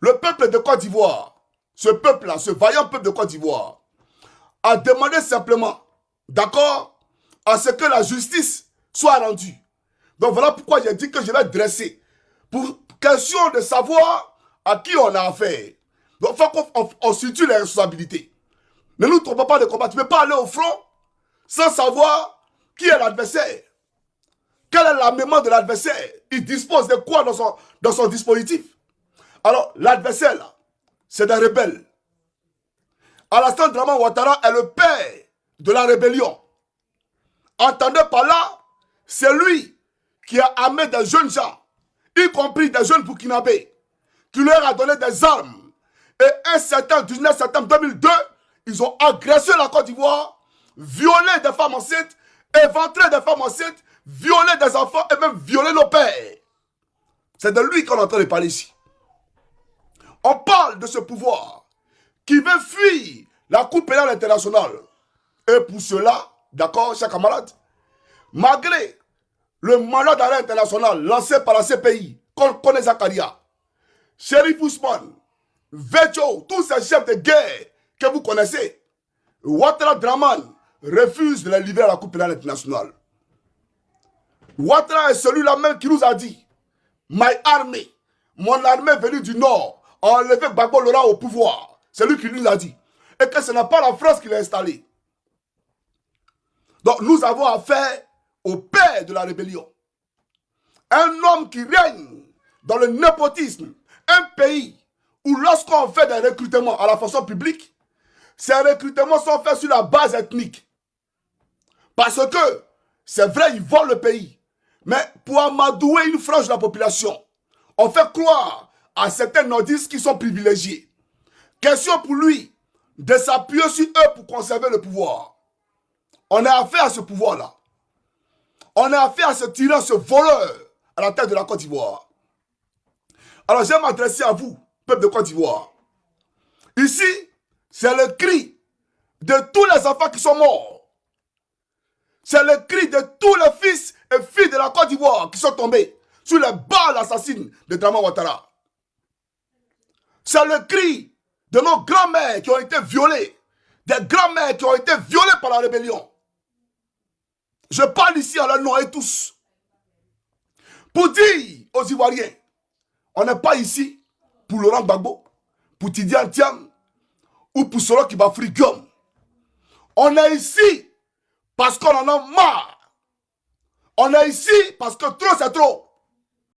le peuple de Côte d'Ivoire, ce peuple-là, ce vaillant peuple de Côte d'Ivoire, a demandé simplement, d'accord, à ce que la justice soit rendue. Donc voilà pourquoi j'ai dit que je vais dresser pour question de savoir à qui on a affaire. Donc il faut qu'on situe les responsabilités. Ne nous trompons pas de combat. Tu ne peux pas aller au front sans savoir qui est l'adversaire. Quelle est la mémoire de l'adversaire? Il dispose de quoi dans son dispositif? Alors, l'adversaire, là, c'est des rebelles. Alassane Dramane Ouattara est le père de la rébellion. Entendez par là, c'est lui qui a amené des jeunes gens, y compris des jeunes burkinabés, qui leur a donné des armes. Et un certain 19 septembre 2002, ils ont agressé la Côte d'Ivoire, violé des femmes enceintes, éventré des femmes enceintes, violé des enfants et même violé nos pères. C'est de lui qu'on est en train de parler ici. On parle de ce pouvoir qui veut fuir la Cour pénale internationale. Et pour cela, d'accord, chers camarades, malgré le mandat d'arrêt international lancé par la CPI, Kone Zakaria, Chérif Ousmane, Vecho, tous ces chefs de guerre que vous connaissez, Ouattara Dramane refuse de les livrer à la Cour pénale internationale. Ouattara est celui-là même qui nous a dit « My army, mon armée venue du Nord, a enlevé Gbagbo Laurent au pouvoir. » C'est lui qui nous l'a dit. Et que ce n'est pas la France qui l'a installé. Donc nous avons affaire au père de la rébellion. Un homme qui règne dans le népotisme. Un pays où lorsqu'on fait des recrutements à la fonction publique, ces recrutements sont faits sur la base ethnique. Parce que, c'est vrai, ils volent le pays. Mais pour amadouer une frange de la population, on fait croire à certains nordistes qui sont privilégiés. Question pour lui de s'appuyer sur eux pour conserver le pouvoir. On a affaire à ce pouvoir-là. On a affaire à ce tyran, ce voleur à la tête de la Côte d'Ivoire. Alors, je vais m'adresser à vous, peuple de Côte d'Ivoire. Ici, c'est le cri de tous les enfants qui sont morts. C'est le cri de tous les fils et filles de la Côte d'Ivoire qui sont tombés sur les balles assassines de Dramane Ouattara. C'est le cri de nos grands-mères qui ont été violées, des grands-mères qui ont été violées par la rébellion. Je parle ici à leur nom et tous. Pour dire aux Ivoiriens, on n'est pas ici pour Laurent Gbagbo, pour Tidiane Thiam ou pour Soro Kibafri Guillaume. On est ici parce qu'on en a marre. On est ici parce que trop c'est trop.